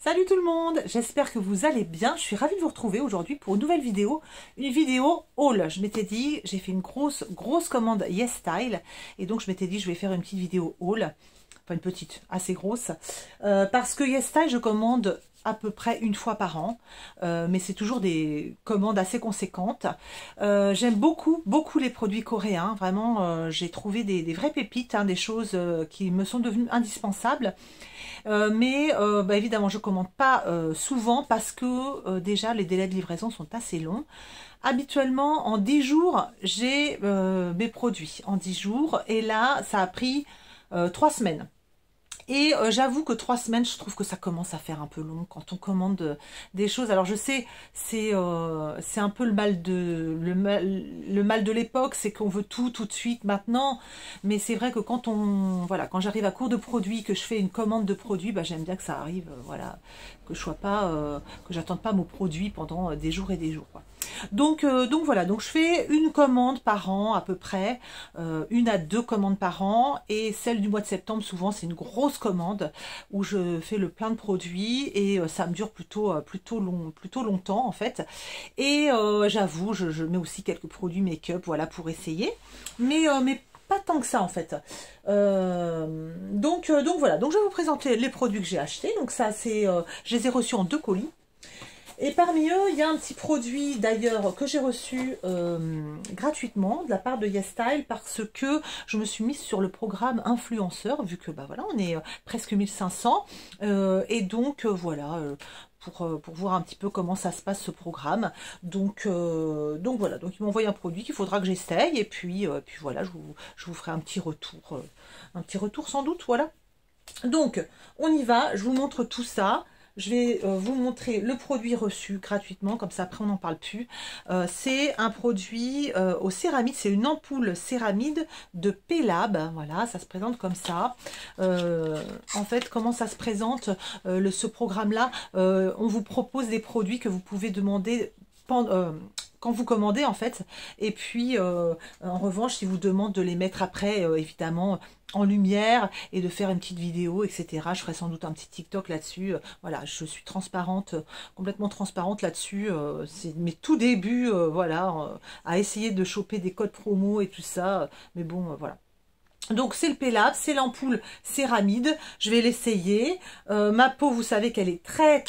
Salut tout le monde, j'espère que vous allez bien. Je suis ravie de vous retrouver aujourd'hui pour une nouvelle vidéo, une vidéo haul. Je m'étais dit, j'ai fait une grosse commande YesStyle et donc je m'étais dit je vais faire une petite vidéo haul, enfin une petite, assez grosse, parce que YesStyle je commande à peu près une fois par an, mais c'est toujours des commandes assez conséquentes. J'aime beaucoup les produits coréens, vraiment j'ai trouvé des vraies pépites, hein, des choses qui me sont devenues indispensables. Mais évidemment je commande pas souvent parce que déjà les délais de livraison sont assez longs. Habituellement en 10 jours j'ai mes produits, en 10 jours, et là ça a pris 3 semaines. Et j'avoue que 3 semaines, je trouve que ça commence à faire un peu long quand on commande des choses. Alors je sais, c'est un peu le mal de l'époque, c'est qu'on veut tout de suite maintenant. Mais c'est vrai que quand quand j'arrive à court de produits, que je fais une commande de produits, bah, j'aime bien que ça arrive, voilà, que je sois pas, que j'attende pas mon produit pendant des jours et des jours, quoi. Donc voilà, donc je fais une commande par an à peu près, 1 à 2 commandes par an, et celle du mois de septembre souvent c'est une grosse commande où je fais le plein de produits et ça me dure plutôt longtemps en fait. Et j'avoue, je mets aussi quelques produits make-up, voilà, pour essayer, mais pas tant que ça en fait. Donc voilà, donc je vais vous présenter les produits que j'ai achetés. Donc ça c'est, je les ai reçus en 2 colis. Et parmi eux, il y a un petit produit d'ailleurs que j'ai reçu gratuitement de la part de YesStyle parce que je me suis mise sur le programme influenceur, vu que bah voilà, on est presque 1500, et donc voilà, pour voir un petit peu comment ça se passe ce programme. Donc voilà, donc ils m'ont envoyé un produit qu'il faudra que j'essaye, et puis voilà, je vous ferai un petit retour sans doute, voilà. Donc on y va, je vous montre tout ça. Je vais vous montrer le produit reçu gratuitement, comme ça après on n'en parle plus. C'est un produit au céramide, c'est une ampoule céramide de P-Lab, voilà, ça se présente comme ça. En fait, comment ça se présente, ce programme-là, on vous propose des produits que vous pouvez demander quand vous commandez en fait, et puis en revanche si vous demande de les mettre après évidemment en lumière et de faire une petite vidéo, etc. Je ferai sans doute un petit TikTok là-dessus. Voilà, je suis transparente, complètement transparente là-dessus. C'est mes tout débuts, voilà, à essayer de choper des codes promo et tout ça. Mais bon, voilà. Donc c'est le P-Lab, c'est l'ampoule céramide, je vais l'essayer. Ma peau, vous savez qu'elle est très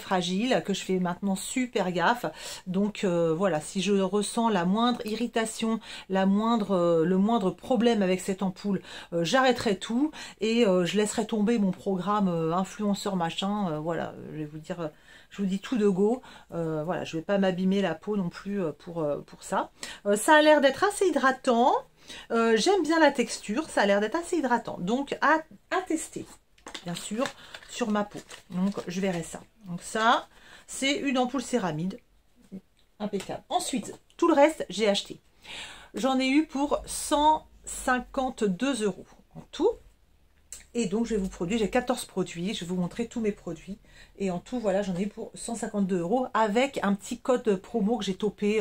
fragile, que je fais maintenant super gaffe. Donc voilà, si je ressens la moindre irritation, le moindre problème avec cette ampoule, j'arrêterai tout et je laisserai tomber mon programme influenceur machin. Voilà, je vais vous dire, je vous dis tout de go. Voilà, je vais pas m'abîmer la peau non plus pour ça. Ça a l'air d'être assez hydratant. J'aime bien la texture, ça a l'air d'être assez hydratant, donc à tester bien sûr sur ma peau. Donc je verrai ça. Donc ça c'est une ampoule céramide, impeccable. Ensuite tout le reste j'ai acheté, j'en ai eu pour 152 € en tout. Et donc je vais vous produire, j'ai 14 produits, je vais vous montrer tous mes produits. Et en tout, voilà, j'en ai eu pour 152 € avec un petit code promo que j'ai topé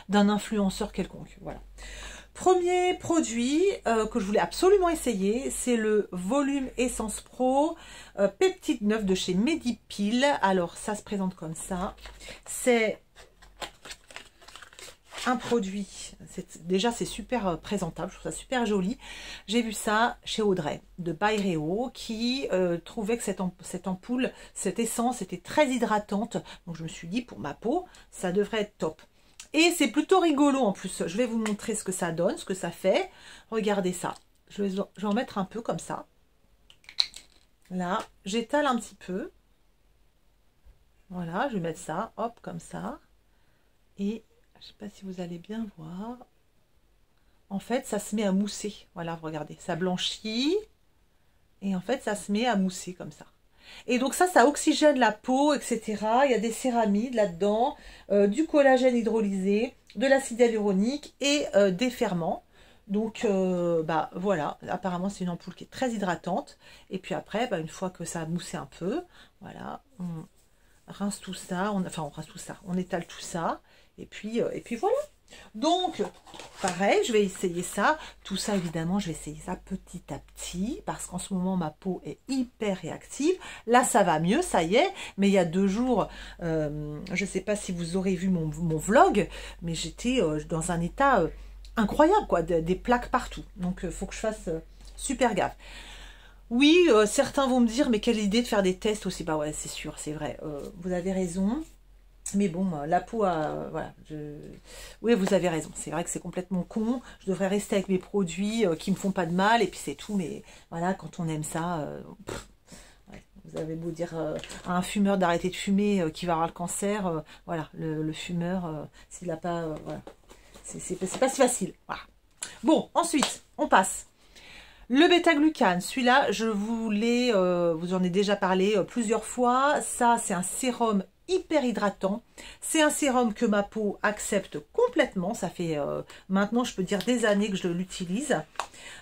d'un influenceur quelconque. Voilà. Premier produit que je voulais absolument essayer, c'est le Volume Essence Pro Peptide 9 de chez Medipil. Alors ça se présente comme ça. C'est un produit, déjà c'est super présentable, je trouve ça super joli. J'ai vu ça chez Audrey de Byredo qui trouvait que cette ampoule, cette essence était très hydratante. Donc je me suis dit pour ma peau, ça devrait être top. Et c'est plutôt rigolo en plus. Je vais vous montrer ce que ça donne, ce que ça fait. Regardez ça. Je vais en mettre un peu comme ça. Là, j'étale un petit peu. Voilà, je vais mettre ça, hop, comme ça. Et je ne sais pas si vous allez bien voir. En fait, ça se met à mousser. Voilà, regardez, ça blanchit. Et en fait, ça se met à mousser comme ça. Et donc ça oxygène la peau, etc. Il y a des céramides là-dedans, du collagène hydrolysé, de l'acide hyaluronique et des ferments. Donc bah voilà, apparemment c'est une ampoule qui est très hydratante. Et puis après, bah, une fois que ça a moussé un peu, voilà, on rince tout ça, on rince tout ça, on étale tout ça. Et puis voilà. Donc, pareil, je vais essayer ça. Tout ça, évidemment, je vais essayer ça petit à petit parce qu'en ce moment, ma peau est hyper réactive. Là, ça va mieux, ça y est. Mais il y a 2 jours, je ne sais pas si vous aurez vu mon vlog, mais j'étais dans un état incroyable, quoi, des plaques partout. Donc, il faut que je fasse super gaffe. Oui, certains vont me dire, mais quelle idée de faire des tests aussi. Bah ouais, c'est sûr, c'est vrai. Vous avez raison. Mais bon, la peau a... Voilà, oui, vous avez raison. C'est vrai que c'est complètement con. Je devrais rester avec mes produits qui me font pas de mal. Et puis c'est tout. Mais voilà, quand on aime ça... ouais, vous avez beau dire à un fumeur d'arrêter de fumer qui va avoir le cancer. Voilà, le fumeur, s'il n'a pas... voilà, c'est pas si facile. Voilà. Bon, ensuite, on passe. Le bêta-glucane, celui-là, je voulais... vous en ai déjà parlé plusieurs fois. Ça, c'est un sérum hyper hydratant. C'est un sérum que ma peau accepte complètement. Ça fait maintenant, je peux dire, des années que je l'utilise.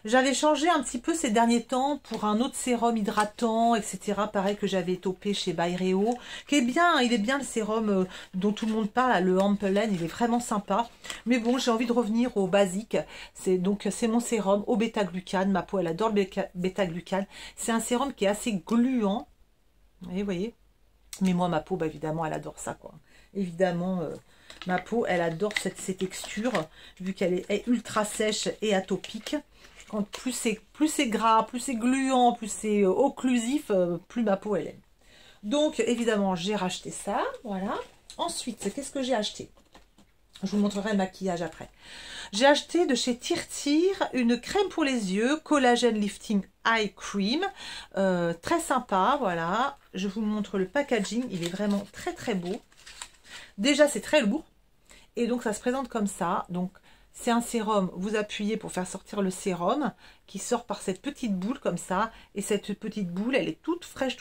J'avais changé un petit peu ces derniers temps pour un autre sérum hydratant, etc. Pareil que j'avais topé chez Byredo, qui est bien, il est bien le sérum dont tout le monde parle, le Ampelen, il est vraiment sympa. Mais bon, j'ai envie de revenir au basique. C'est mon sérum au bêta-glucane. Ma peau, elle adore le bêta-glucane. C'est un sérum qui est assez gluant. Vous voyez. Mais moi, ma peau, bah, évidemment, elle adore ça, quoi. Évidemment, ma peau, elle adore ces textures, vu qu'elle est ultra sèche et atopique. Quand plus c'est gras, plus c'est gluant, plus c'est occlusif, plus ma peau, elle aime. Donc, évidemment, j'ai racheté ça, voilà. Ensuite, qu'est-ce que j'ai acheté? Je vous montrerai le maquillage après. J'ai acheté de chez Tirtir une crème pour les yeux, Collagen Lifting Eye Cream. Très sympa, voilà. Je vous montre le packaging, il est vraiment très très beau. Déjà, c'est très lourd. Et donc, ça se présente comme ça. Donc, c'est un sérum, vous appuyez pour faire sortir le sérum, qui sort par cette petite boule comme ça. Et cette petite boule, elle est toute fraîche,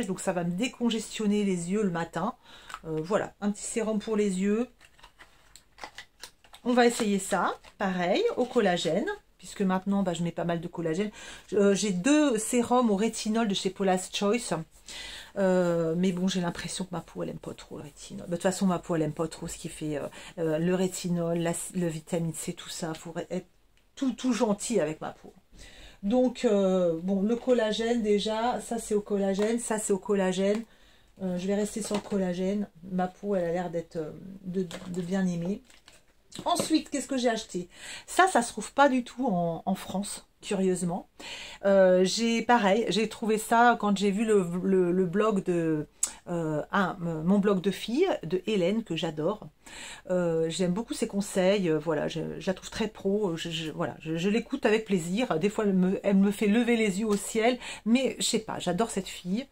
donc ça va me décongestionner les yeux le matin. Voilà, un petit sérum pour les yeux. On va essayer ça, pareil, au collagène, puisque maintenant, bah, je mets pas mal de collagène. J'ai 2 sérums au rétinol de chez Paula's Choice. Mais bon, j'ai l'impression que ma peau, elle aime pas trop le rétinol. De toute façon, ma peau, elle aime pas trop ce qui fait le rétinol, le vitamine C, tout ça. Il faut être tout gentil avec ma peau. Donc, bon, le collagène, déjà, ça c'est au collagène, ça c'est au collagène. Je vais rester sur le collagène. Ma peau, elle a l'air d'être de bien aimer. Ensuite, qu'est-ce que j'ai acheté? Ça se trouve pas du tout en France, curieusement. Pareil, j'ai trouvé ça quand j'ai vu le blog de... mon blog de fille, de Hélène, que j'adore. J'aime beaucoup ses conseils, voilà, je la trouve très pro, voilà, je l'écoute avec plaisir. Des fois, elle me fait lever les yeux au ciel, mais je sais pas, j'adore cette fille.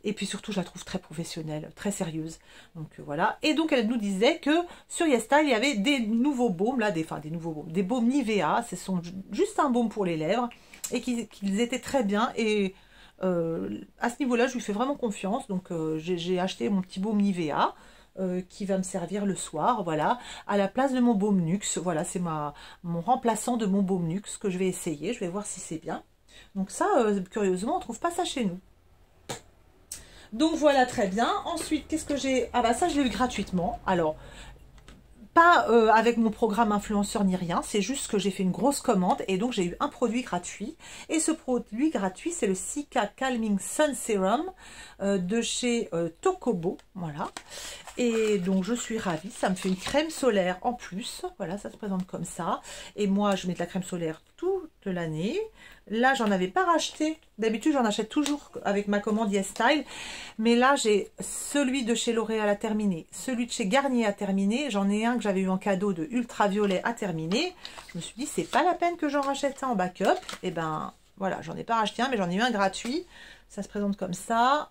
Et puis surtout, je la trouve très professionnelle, très sérieuse. Donc voilà. Et donc, elle nous disait que sur YesStyle, il y avait des nouveaux baumes, là, des nouveaux baumes, des baumes Nivea. Ce sont juste un baume pour les lèvres. Et qu'ils étaient très bien. Et à ce niveau-là, je lui fais vraiment confiance. Donc, j'ai acheté mon petit baume Nivea. Qui va me servir le soir, voilà, à la place de mon baume Nux. Voilà, c'est mon remplaçant de mon baume Nux que je vais essayer. Je vais voir si c'est bien. Donc ça, curieusement, on ne trouve pas ça chez nous. Donc voilà, très bien. Ensuite, qu'est-ce que j'ai? Ah bah ça, je l'ai eu gratuitement. Alors, pas avec mon programme influenceur ni rien. C'est juste que j'ai fait une grosse commande et donc j'ai eu un produit gratuit. Et ce produit gratuit, c'est le Cica Calming Sun Serum de chez Tokobo. Voilà. Et donc, je suis ravie. Ça me fait une crème solaire en plus. Voilà, ça se présente comme ça. Et moi, je mets de la crème solaire toute l'année. Là, j'en avais pas racheté. D'habitude, j'en achète toujours avec ma commande YesStyle. Mais là, j'ai celui de chez L'Oréal à terminer. Celui de chez Garnier à terminer. J'en ai un que j'avais eu en cadeau de Ultraviolet à terminer. Je me suis dit, c'est pas la peine que j'en rachète un en backup. Et ben, voilà, j'en ai pas racheté un, mais j'en ai eu un gratuit. Ça se présente comme ça.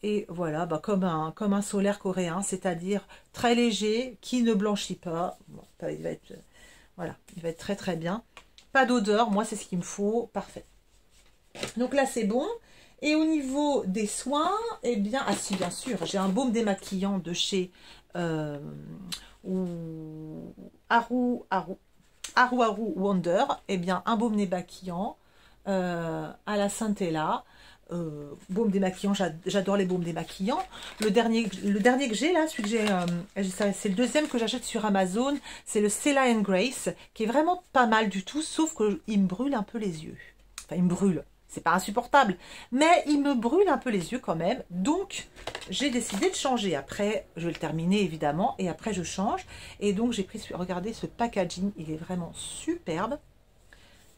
Et voilà, bah comme un solaire coréen, c'est-à-dire très léger, qui ne blanchit pas. Bon, il va être, voilà, il va être très très bien. Pas d'odeur, moi c'est ce qu'il me faut, parfait. Donc là c'est bon. Et au niveau des soins, eh bien, ah si bien sûr, j'ai un baume démaquillant de chez Haru Wonder. Eh bien, un baume démaquillant à la Centella. baume démaquillant, j'adore les baumes démaquillants. Le dernier que j'ai là, celui que j'ai, c'est le deuxième que j'achète sur Amazon, c'est le Stella Grace, qui est vraiment pas mal du tout, sauf qu'il me brûle un peu les yeux. Enfin, il me brûle, c'est pas insupportable, mais il me brûle un peu les yeux quand même, donc j'ai décidé de changer. Après, je vais le terminer évidemment, et après je change. Et donc j'ai pris, regardez ce packaging, il est vraiment superbe.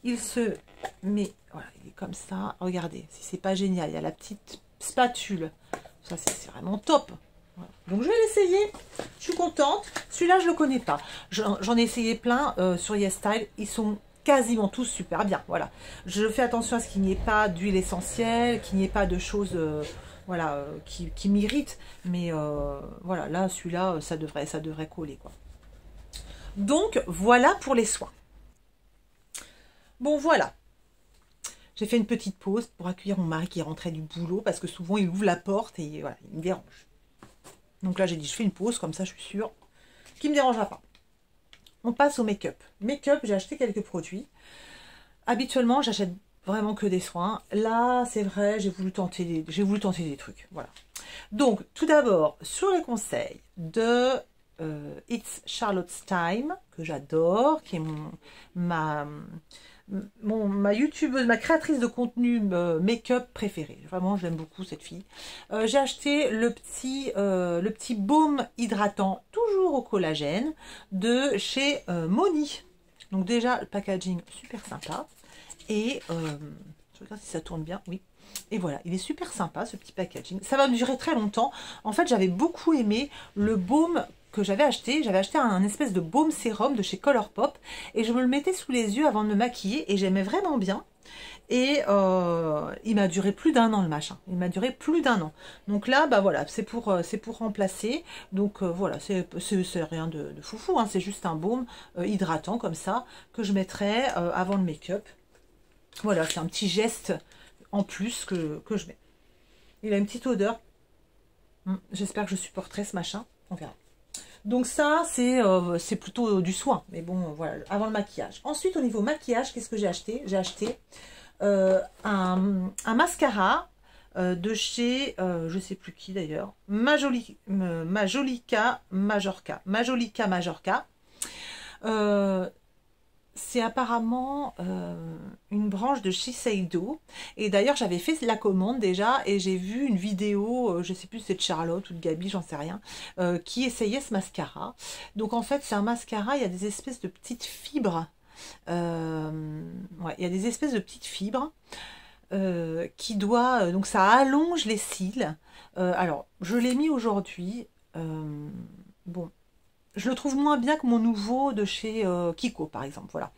Il se met, voilà, il est comme ça. Regardez, si c'est pas génial, il y a la petite spatule. Ça, c'est vraiment top. Voilà. Donc, je vais l'essayer. Je suis contente. Celui-là, je ne le connais pas. J'en ai essayé plein sur YesStyle. Ils sont quasiment tous super bien. Voilà. Je fais attention à ce qu'il n'y ait pas d'huile essentielle, qu'il n'y ait pas de choses voilà, qui m'irritent. Mais voilà, là, celui-là, ça devrait coller, quoi. Donc, voilà pour les soins. Bon, voilà. J'ai fait une petite pause pour accueillir mon mari qui rentrait du boulot parce que souvent il ouvre la porte et voilà, il me dérange. Donc là, j'ai dit je fais une pause, comme ça je suis sûre qu'il ne me dérangera pas. On passe au make-up. Make-up, j'ai acheté quelques produits. Habituellement, j'achète vraiment que des soins. Là, c'est vrai, j'ai voulu tenter des trucs. Voilà. Donc, tout d'abord, sur les conseils de It's Charlotte's Time, que j'adore, qui est ma youtubeuse, ma créatrice de contenu make-up préférée. Vraiment, j'aime beaucoup cette fille. J'ai acheté le petit baume hydratant, toujours au collagène, de chez Moni. Donc déjà, le packaging super sympa. Et je regarde si ça tourne bien, oui. Et voilà, il est super sympa ce petit packaging. Ça va me durer très longtemps. En fait, j'avais beaucoup aimé le baume que j'avais acheté. J'avais acheté un espèce de baume sérum de chez Colourpop. Et je me le mettais sous les yeux avant de me maquiller. Et j'aimais vraiment bien. Et il m'a duré plus d'1 an le machin. Il m'a duré plus d'1 an. Donc là, bah voilà, c'est pour remplacer. Donc voilà, c'est rien de foufou. Hein, c'est juste un baume hydratant comme ça que je mettrais avant le make-up. Voilà, c'est un petit geste en plus que je mets. Il a une petite odeur. J'espère que je supporterai ce machin. On verra. Donc ça, c'est plutôt du soin. Mais bon, voilà, avant le maquillage. Ensuite, au niveau maquillage, qu'est-ce que j'ai acheté? J'ai acheté un mascara de chez, je sais plus qui d'ailleurs, Majolica Majorca. C'est apparemment une branche de Shiseido. Et d'ailleurs, j'avais fait la commande déjà et j'ai vu une vidéo, je sais plus si c'est de Charlotte ou de Gabi, j'en sais rien, qui essayait ce mascara. Donc en fait, c'est un mascara, il y a des espèces de petites fibres. Ouais, il y a des espèces de petites fibres qui doit... donc ça allonge les cils. Alors, je l'ai mis aujourd'hui. Bon... Je le trouve moins bien que mon nouveau de chez Kiko, par exemple. Voilà.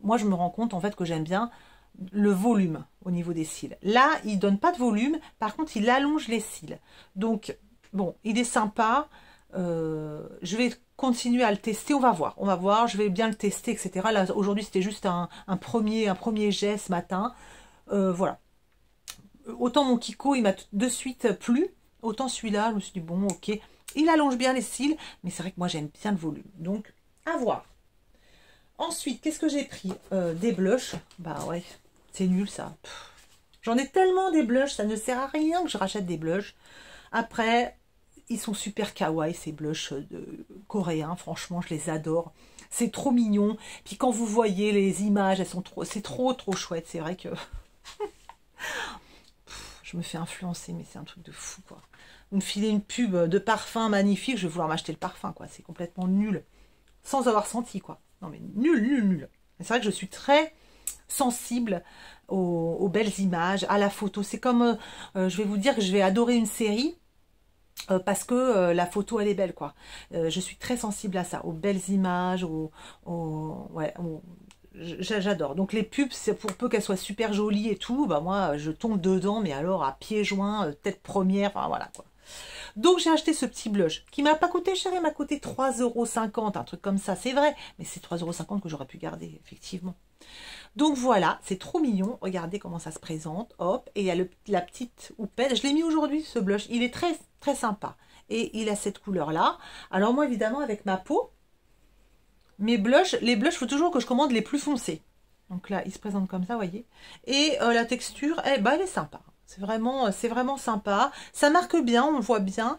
Moi, je me rends compte, en fait, que j'aime bien le volume au niveau des cils. Là, il donne pas de volume. Par contre, il allonge les cils. Donc, bon, il est sympa. Je vais continuer à le tester. On va voir. On va voir. Je vais bien le tester, etc. Là, aujourd'hui, c'était juste un premier jet ce matin. Voilà. Autant mon Kiko, il m'a de suite plu. Autant celui-là, je me suis dit, bon, ok. Il allonge bien les cils, mais c'est vrai que moi j'aime bien le volume. Donc, à voir. Ensuite, qu'est-ce que j'ai pris? Des blushs. Bah ouais, c'est nul ça. J'en ai tellement des blushs, ça ne sert à rien que je rachète des blushs. Après, ils sont super kawaii ces blushs coréens. Franchement, je les adore. C'est trop mignon. Puis quand vous voyez les images, elles sont c'est trop chouette. C'est vrai que je me fais influencer, mais c'est un truc de fou quoi. Vous me filez une pub de parfum magnifique, je vais vouloir m'acheter le parfum, quoi. C'est complètement nul. Sans avoir senti, quoi. Non, mais nul. C'est vrai que je suis très sensible aux belles images, à la photo. C'est comme, je vais vous dire que je vais adorer une série parce que la photo, elle est belle, quoi. Je suis très sensible à ça, aux belles images, ouais, j'adore. Donc les pubs, c'est pour peu qu'elles soient super jolies et tout, bah moi, je tombe dedans, mais alors à pieds joints, tête première, enfin voilà, quoi. Donc j'ai acheté ce petit blush qui m'a pas coûté cher, il m'a coûté 3,50 €, un truc comme ça, c'est vrai, mais c'est 3,50 € que j'aurais pu garder, effectivement. Donc voilà, c'est trop mignon, regardez comment ça se présente, hop, et il y a la petite houppette, je l'ai mis aujourd'hui ce blush, il est très sympa, et il a cette couleur-là. Alors moi évidemment avec ma peau, les blushs, il faut toujours que je commande les plus foncés. Donc là, il se présente comme ça, vous voyez, et la texture, eh ben, elle est sympa. C'est vraiment sympa. Ça marque bien, on le voit bien.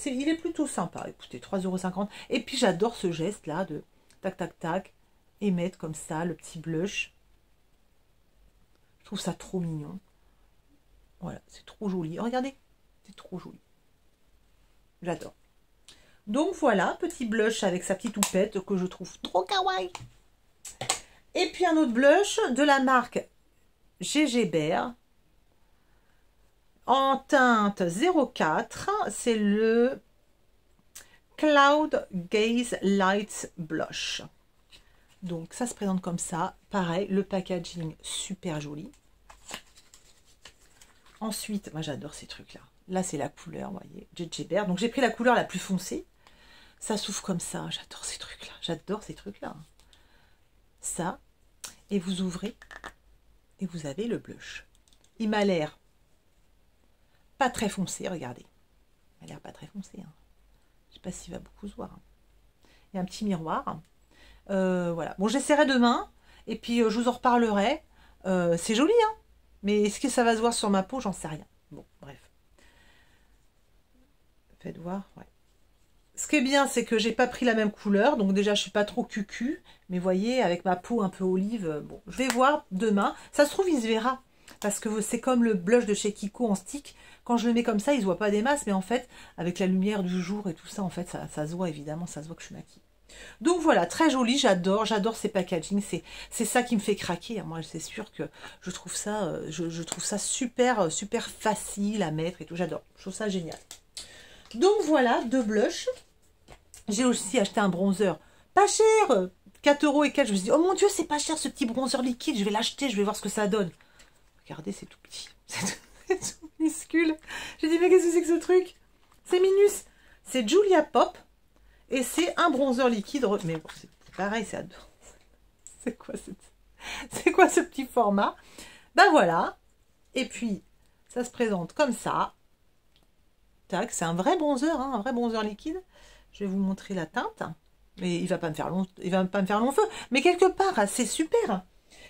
Il est plutôt sympa. Écoutez, 3,50 €. Et puis j'adore ce geste-là de tac, tac, tac. Et mettre comme ça le petit blush. Je trouve ça trop mignon. Voilà, c'est trop joli. Regardez, c'est trop joli. J'adore. Donc voilà, petit blush avec sa petite houppette que je trouve trop kawaii. Et puis un autre blush de la marque GG Bear. En teinte 04, c'est le Cloud Gaze Light Blush. Donc ça se présente comme ça. Pareil, le packaging super joli. Ensuite, moi j'adore ces trucs-là. Là, c'est la couleur, vous voyez, GG Bear. Donc j'ai pris la couleur la plus foncée. Ça s'ouvre comme ça. J'adore ces trucs-là. J'adore ces trucs-là. Ça. Et vous ouvrez. Et vous avez le blush. Il m'a l'air pas très foncé, regardez. Il a l'air pas très foncé. Hein. Je sais pas s'il va beaucoup se voir. Hein. Il y a un petit miroir. Voilà. Bon, j'essaierai demain. Et puis, je vous en reparlerai. C'est joli, hein. Mais est-ce que ça va se voir sur ma peau? J'en sais rien. Bon, bref. Faites voir, ouais. Ce qui est bien, c'est que j'ai pas pris la même couleur. Donc déjà, je suis pas trop cucu. Mais vous voyez, avec ma peau un peu olive, bon, je vais voir demain. Ça se trouve, il se verra. Parce que c'est comme le blush de chez Kiko en stick. Quand je le mets comme ça, il ne se voit pas des masses. Mais en fait, avec la lumière du jour et tout ça, en fait, ça se voit évidemment. Ça se voit que je suis maquillée. Donc voilà, très joli. J'adore ces packaging. C'est ça qui me fait craquer. Moi, c'est sûr que je trouve ça, je trouve ça super, super facile à mettre et tout. J'adore. Je trouve ça génial. Donc voilà, 2 blushs. J'ai aussi acheté un bronzer. Pas cher, 4 € et quelques. Je me suis dit, oh mon Dieu, c'est pas cher ce petit bronzer liquide. Je vais l'acheter, je vais voir ce que ça donne. Regardez, c'est tout petit. C'est tout minuscule. J'ai dit, mais qu'est-ce que c'est que ce truc? C'est minus. C'est Julia Pop. Et c'est un bronzer liquide. Mais bon, c'est pareil, c'est adorable. C'est quoi ce petit format? Ben voilà. Et puis, ça se présente comme ça. Tac, c'est un vrai bronzer, hein, un vrai bronzer liquide. Je vais vous montrer la teinte. Mais il va pas me faire long, il va pas me faire long feu. Mais quelque part, c'est super.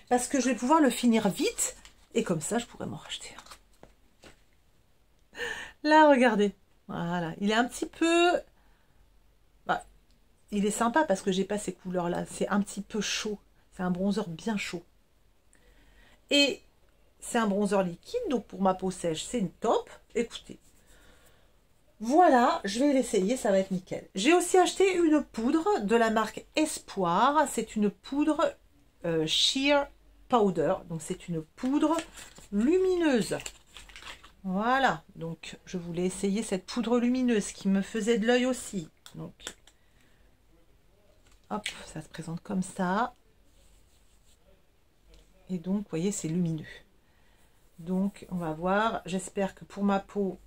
Parce que je vais pouvoir le finir vite. Et comme ça, je pourrais m'en racheter un. Là, regardez. Voilà. Il est un petit peu... Bah, il est sympa parce que j'ai pas ces couleurs-là. C'est un petit peu chaud. C'est un bronzer bien chaud. Et c'est un bronzer liquide. Donc, pour ma peau sèche, c'est une top. Écoutez. Voilà, je vais l'essayer, ça va être nickel. J'ai aussi acheté une poudre de la marque Espoir. C'est une poudre Sheer Powder. Donc c'est une poudre lumineuse. Voilà, donc je voulais essayer cette poudre lumineuse qui me faisait de l'œil aussi. Donc, hop, ça se présente comme ça. Et donc, vous voyez, c'est lumineux. Donc, on va voir. J'espère que pour ma peau...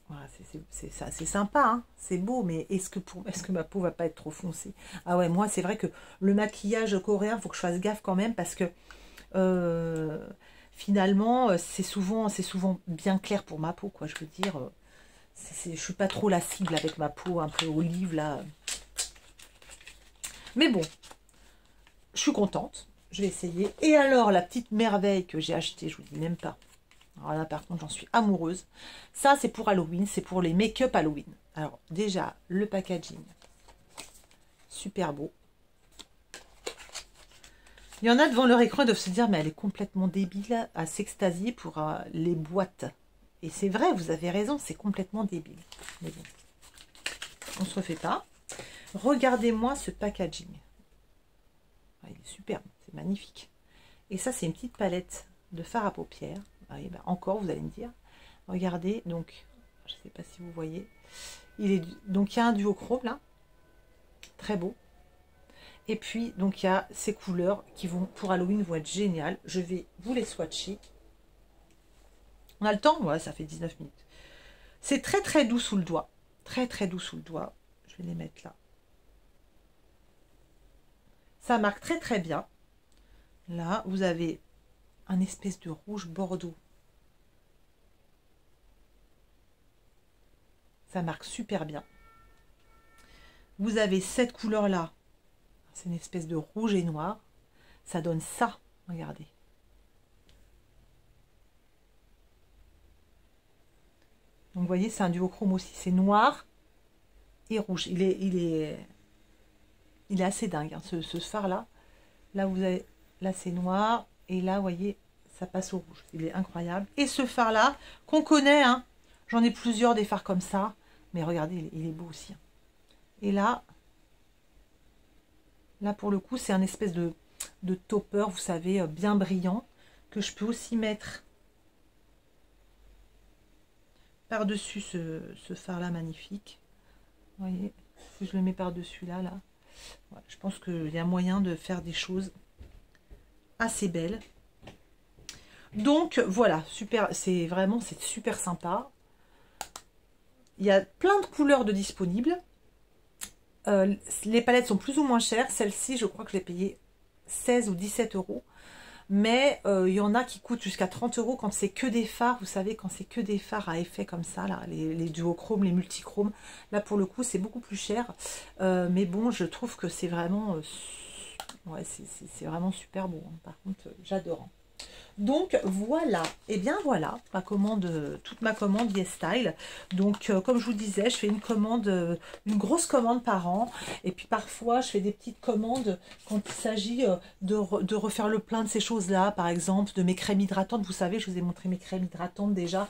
Voilà, c'est sympa, hein, c'est beau, mais est-ce que ma peau va pas être trop foncée? Ah ouais, moi c'est vrai que le maquillage coréen, il faut que je fasse gaffe quand même parce que finalement c'est souvent bien clair pour ma peau, quoi. Je veux dire, je suis pas trop la cible avec ma peau un peu olive là. Mais bon, je suis contente, je vais essayer. Et alors la petite merveille que j'ai achetée, je vous dis même pas. Alors là, par contre, j'en suis amoureuse. Ça, c'est pour Halloween. C'est pour les make-up Halloween. Alors, déjà, le packaging. Super beau. Il y en a devant leur écran, ils doivent se dire, mais elle est complètement débile à s'extasier pour les boîtes. Et c'est vrai, vous avez raison, c'est complètement débile. Mais bon, on ne se refait pas. Regardez-moi ce packaging. Ah, il est superbe, c'est magnifique. Et ça, c'est une petite palette de fard à paupières. Oui, ben encore, vous allez me dire. Regardez, donc, je ne sais pas si vous voyez. Donc, il y a un duochrome là. Très beau. Et puis, donc, il y a ces couleurs qui vont, pour Halloween, vont être géniales. Je vais vous les swatcher. On a le temps? Ouais, ça fait 19 minutes. C'est très, très doux sous le doigt. Très, très doux sous le doigt. Je vais les mettre là. Ça marque très, très bien. Là, vous avez un espèce de rouge bordeaux. Ça marque super bien. Vous avez cette couleur-là. C'est une espèce de rouge et noir. Ça donne ça. Regardez. Donc vous voyez, c'est un duochrome aussi, c'est noir et rouge. Il est assez dingue, hein, ce fard-là. Là, vous avez, là c'est noir, et là, vous voyez, ça passe au rouge. Il est incroyable. Et ce phare-là, qu'on connaît, hein, j'en ai plusieurs des phares comme ça, mais regardez, il est beau aussi. Hein. Et là pour le coup, c'est un espèce de topper, vous savez, bien brillant, que je peux aussi mettre par-dessus ce phare-là magnifique. Vous voyez, si je le mets par-dessus là. Ouais, je pense qu'il y a moyen de faire des choses assez belles. Donc voilà, super, c'est super sympa. Il y a plein de couleurs de disponibles. Les palettes sont plus ou moins chères. Celle-ci, je crois que je l'ai payée 16 ou 17 euros. Mais il y en a qui coûtent jusqu'à 30 euros quand c'est que des fards. Vous savez, quand c'est que des fards à effet comme ça, là, les duochromes, les multichromes. Là, pour le coup, c'est beaucoup plus cher. Mais bon, je trouve que c'est vraiment... ouais, c'est vraiment super beau. Hein. Par contre, j'adore. Donc voilà, et bien voilà ma commande, toute ma commande YesStyle. Donc comme je vous disais, je fais une grosse commande par an, et puis parfois je fais des petites commandes quand il s'agit de refaire le plein de ces choses-là, par exemple de mes crèmes hydratantes. Vous savez, je vous ai montré mes crèmes hydratantes déjà.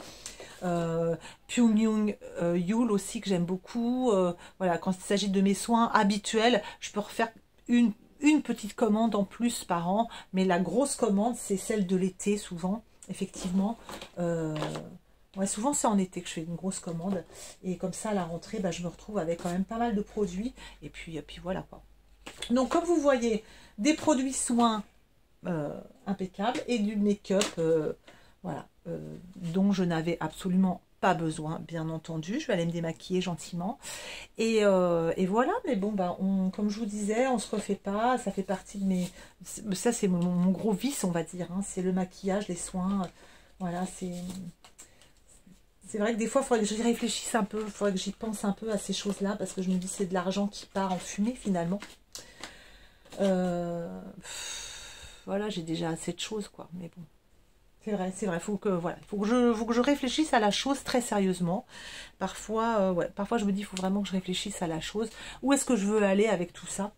Pyongyang Yule aussi que j'aime beaucoup. Voilà, quand il s'agit de mes soins habituels, je peux refaire une petite commande en plus par an, mais la grosse commande, c'est celle de l'été, souvent, effectivement. Ouais, souvent, c'est en été que je fais une grosse commande. Et comme ça, à la rentrée, bah, je me retrouve avec quand même pas mal de produits. Et puis voilà, quoi. Donc, comme vous voyez, des produits soins impeccables et du make-up, voilà, dont je n'avais absolument pas besoin, bien entendu. Je vais aller me démaquiller gentiment. Et voilà, mais bon, bah, comme je vous disais, on se refait pas. Ça fait partie de mes... Ça, c'est mon gros vice, on va dire. Hein, c'est le maquillage, les soins. Voilà, c'est vrai que des fois, il faudrait que j'y réfléchisse un peu. Il faudrait que j'y pense un peu à ces choses-là. Parce que je me dis, c'est de l'argent qui part en fumée, finalement. Voilà, j'ai déjà assez de choses, quoi. Mais bon. C'est vrai, il faut que je réfléchisse à la chose très sérieusement. Parfois, parfois je me dis, il faut vraiment que je réfléchisse à la chose. Où est-ce que je veux aller avec tout ça?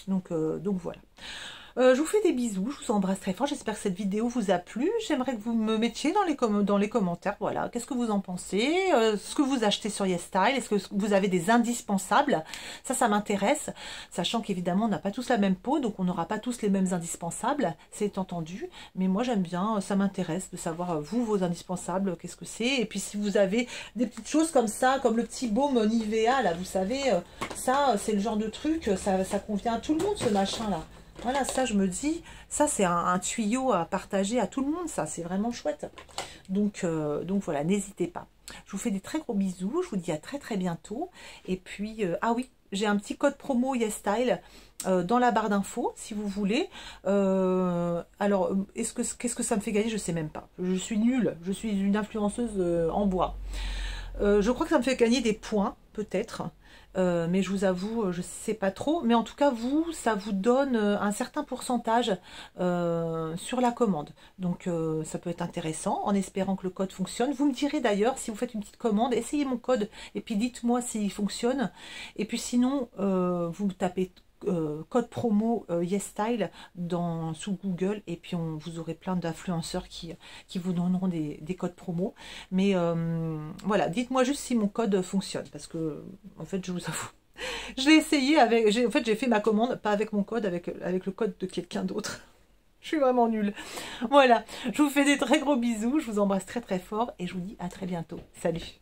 Donc voilà. Je vous fais des bisous, je vous embrasse très fort. J'espère que cette vidéo vous a plu. J'aimerais que vous me mettiez dans les commentaires, voilà, qu'est-ce que vous en pensez, ce que vous achetez sur YesStyle, est-ce que vous avez des indispensables? Ça m'intéresse, sachant qu'évidemment, on n'a pas tous la même peau, donc on n'aura pas tous les mêmes indispensables, c'est entendu. Mais moi, j'aime bien, ça m'intéresse de savoir, vous, vos indispensables, qu'est-ce que c'est. Et puis, si vous avez des petites choses comme ça, comme le petit baume Nivea, là, vous savez, ça, c'est le genre de truc, ça convient à tout le monde, ce machin-là. Voilà, ça, je me dis, ça, c'est un tuyau à partager à tout le monde, ça, c'est vraiment chouette. Donc voilà, n'hésitez pas. Je vous fais des très gros bisous, je vous dis à très très bientôt. Et puis, ah oui, j'ai un petit code promo YesStyle dans la barre d'infos, si vous voulez. Alors, qu'est-ce que ça me fait gagner? Je sais même pas. Je suis nulle, je suis une influenceuse en bois. Je crois que ça me fait gagner des points, peut-être. Mais je vous avoue, je ne sais pas trop. Mais en tout cas, ça vous donne un certain pourcentage sur la commande. Donc, ça peut être intéressant, en espérant que le code fonctionne. Vous me direz d'ailleurs, si vous faites une petite commande, essayez mon code et puis dites-moi s'il fonctionne. Et puis sinon, vous tapez code promo YesStyle sous Google, et puis vous aurez plein d'influenceurs qui vous donneront des codes promo. Mais voilà, dites-moi juste si mon code fonctionne, parce que en fait, je vous avoue, je l'ai essayé en fait, j'ai fait ma commande pas avec mon code, avec le code de quelqu'un d'autre. Je suis vraiment nulle. Voilà, je vous fais des très gros bisous, je vous embrasse très très fort et je vous dis à très bientôt. Salut!